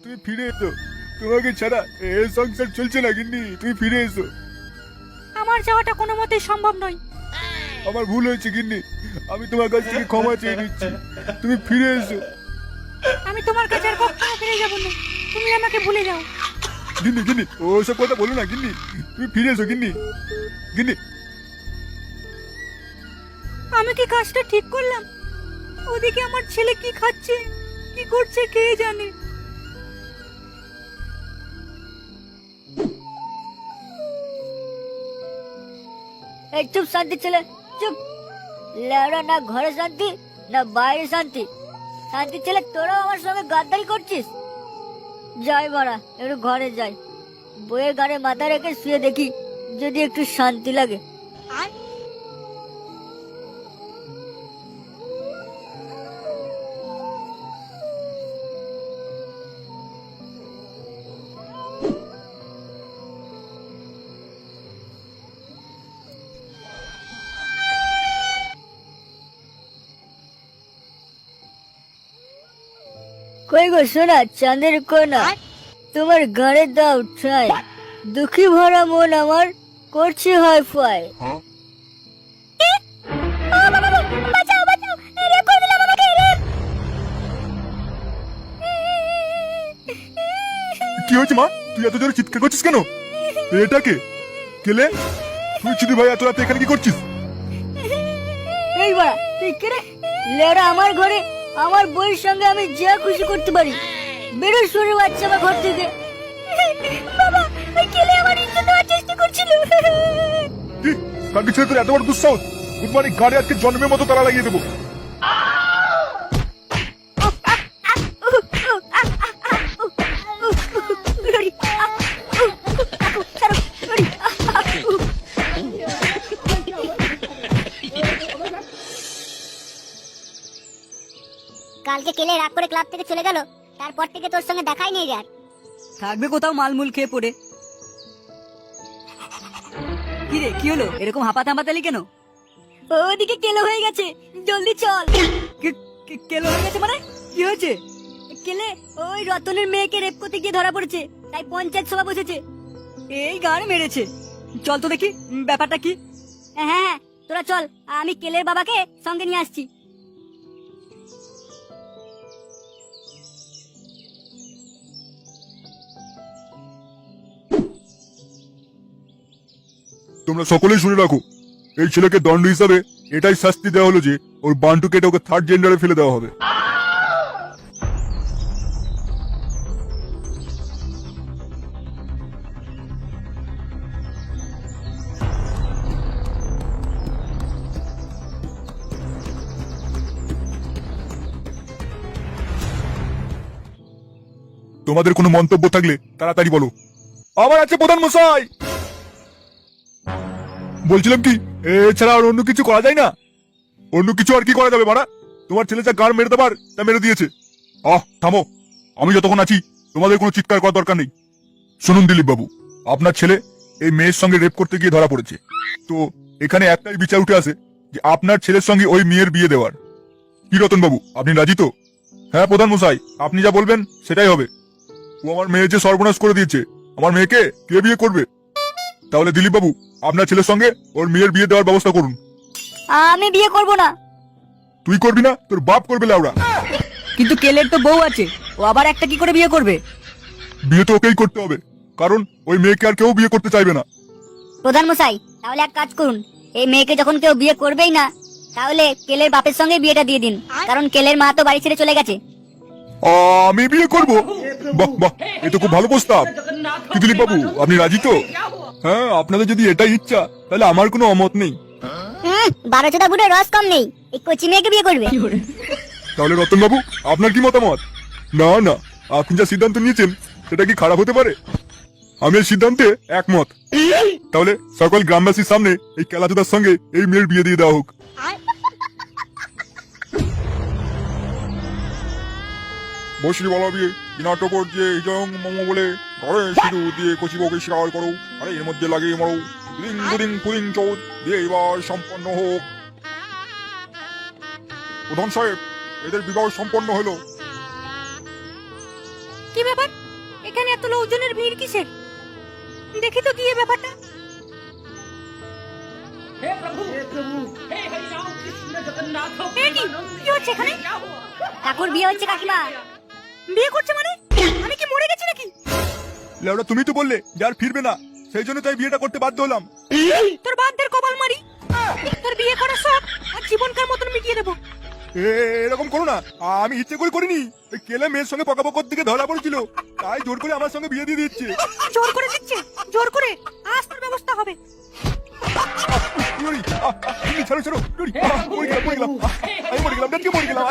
তুমি ফিরে এসো, তোমাকে ছাড়া এ সংসার চলছে না গিন্নি, তুমি ফিরে এসো। আমার যাওয়াটা কোনো মতেই সম্ভব নয়। আমার ভুল হয়েছে গিন্নি, আমি তোমার কাছ থেকে ক্ষমা চেয়ে নিচ্ছি, তুমি ফিরে এসো। আমি তোমার কাছে আর কখনো ফিরে যাব না, তুমি আমাকে ভুলে যাও। গিন্নি গিন্নি ওসব কথা বলো না গিন্নি, তুমি ফিরে এসো গিন্নি। গিন্নি আমি কি কাজটা ঠিক করলাম? ওদিকে আমার ছেলে কি খাচ্ছে, কি করছে কে জানে। এই চুপ শান্তি ছেলে, চুপ। লেওরা না ঘরে শান্তি না বাইরে শান্তি। শান্তি ছেলে, তোরাও আমার সঙ্গে গাদ্দারি করছিস। যাই বাড়া, একটু ঘরে যাই, বইয়ের গাড়ে মাথা রেখে শুয়ে দেখি যদি একটু শান্তি লাগে। কই গো সোনা চাঁদের কোনা, তোমার গাড়ে দাও ঠাই, দুঃখী ভরা মন আমার করছে হয় ফাই। কি হয়েছে মা, তুই এত জোরে চিৎকার করছিস কেন? এটা কে? কেলে? তুই চিনি ভাই এত রাতে এখানে কি করছিস? এই বাড়া তুই কে রে? লেরা আমার ঘরে আমার বইয়ের সঙ্গে আমি যা খুশি করতে পারি। বেরো শুনে বাচ্চা আমার ঘর থেকে। বাবা, ওই কেলে আমার ইজ্জত দেওয়ার চেষ্টা করছিল। কি কাকে ছেড়ে তোর এত বড় দুঃসাহস? গুড মর্নিং, গাড়ি আজকে জন্মের মতো তারা লাগিয়ে দেবো। কালকে কেলে রাগ করে ক্লাব থেকে চলে গেল, তারপর থেকে তোর সঙ্গে দেখাই নেই যার। থাকবে কোথাও মালমুল খেয়ে পড়ে। কি রে, কি হলো এরকম হাঁপাতে হাঁপাতালি কেন? ওদিকে কেলো হয়ে গেছে, জলদি চল। কেলো হয়ে গেছে মানে? কি হয়েছে? কেলে ওই রতনের মেয়েকে রেপ করতে গিয়ে ধরা পড়েছে, তাই পঞ্চায়েত সভা বসেছে। এই গাড়ি মেরেছে? চল তো দেখি ব্যাপারটা কি। হ্যাঁ হ্যাঁ, তোরা চল, আমি কেলের বাবাকে সঙ্গে নিয়ে আসছি। তোমরা সকলেই শুনে রাখো, এই ছেলেকে দণ্ড হিসাবে এটাই শাস্তি দেওয়া হলো যে ওর বান্টু কেটে ওকে থার্ড জেন্ডারে ফেলে দেওয়া হবে। তোমাদের কোনো মন্তব্য থাকলে তাড়াতাড়ি বলো। আমার আছে প্রধান মশাই। বলছিলাম কি, এছাড়া আর অন্য কিছু করা যায় না? অন্য কিছু আর কি করা যাবে মারা? তোমার ছেলে যা গাড় মেরে দেবার তা মেরে দিয়েছে। থামো, আমি যতক্ষণ আছি তোমাদের কোনো চিৎকার করার দরকার নেই। শুনুন দিলীপ বাবু, আপনার ছেলে এই মেয়ের সঙ্গে রেপ করতে গিয়ে ধরা পড়েছে, তো এখানে একটাই বিচার উঠে আসে যে আপনার ছেলের সঙ্গে ওই মেয়ের বিয়ে দেওয়ার। কি রতন বাবু, আপনি রাজি তো? হ্যাঁ প্রধান মশাই, আপনি যা বলবেন সেটাই হবে। ও আমার মেয়ে যে সর্বনাশ করে দিয়েছে, আমার মেয়েকে কে বিয়ে করবে? তাহলে দিলীপ বাবু, আপনার ছেলের সঙ্গে ওর মেয়ের বিয়ে দেওয়ার ব্যবস্থা করুন। আমি বিয়ে করব না। তুই করবি না? তোর বাপ করবে লাউড়া। কিন্তু কেলের তো বউ আছে, ও আবার একটা কি করে বিয়ে করবে? বিয়ে তো ওকেই করতে হবে, কারণ ওই মেয়েকে আর কেউ বিয়ে করতে চাইবে না। প্রধান মশাই, তাহলে এক কাজ করুন, এই মেয়েকে যখন কেউ বিয়ে করবেই না, তাহলে কেলের বাপের সঙ্গে বিয়েটা দিয়ে দিন, কারণ কেলের মা তো বাড়ি ছেড়ে চলে গেছে। আমি বিয়ে করব? বাহ বাহ, এ তো খুব ভালো প্রস্তাব। কি দিলীপ বাবু, আপনি রাজি তো? হ্যাঁ, আপনাদের যদি এটাই ইচ্ছা তাহলে আমার কোনো অমত নেই। 12 বুড়ো রস কম নেই, এই কচি মেয়েকে বিয়ে করবে। তাহলে রতন বাবু, আপনার কি মতামত? না না, আপনি যা সিদ্ধান্ত নিয়েছেন সেটা কি খারাপ হতে পারে? আমি এই সিদ্ধান্তে একমত। তাহলে সকল গ্রামবাসীর সামনে এই খেলাধুলার সঙ্গে এই মেয়ের বিয়ে দিয়ে দেওয়া হোক। বসি বলা বিয়ে নাটক দিয়ে হিজং মোমো বলে ঘরে সিঁদু দিয়ে কচি বউকে শিকার করো, আরে এর মধ্যে লাগিয়ে মরো, লিং দুদিন পুলিং চৌদ দিয়ে এবার সম্পন্ন হোক। প্রধান সাহেব, এদের বিবাহ সম্পন্ন হলো। কি ব্যাপার? এখানে এত লোকজনের ভিড় কিসের? দেখি তো কি এ ব্যাপারটা। এ কি? কি হচ্ছে এখানে? ঠাকুর বিয়ে হচ্ছে কাকিমা। বিয়ে করছে মানে? আমি কি মরে গেছি নাকি? লেওড়া তুমি তো বললে যার ফিরবে না, সেই জন্য তাই বিয়েটা করতে বাধ্য হলাম। তোর বাপদের কপাল মারি। তোর বিয়ে করার শখ আর জীবনকার মতন মিটিয়ে দেবো। এরকম করো না, আমি ইচ্ছে করে করিনি। ওই কেলে মেয়ের সঙ্গে পকাপকর দিকে ধরা পড়েছিল, তাই জোর করে আমার সঙ্গে বিয়ে দিয়ে দিচ্ছে। জোর করে দিচ্ছে, জোর করে। আজ তোর ব্যবস্থা হবে। ছাড়ো ছাড়ো, মরে গেলাম, আমি মরে গেলাম, মরে গেলাম,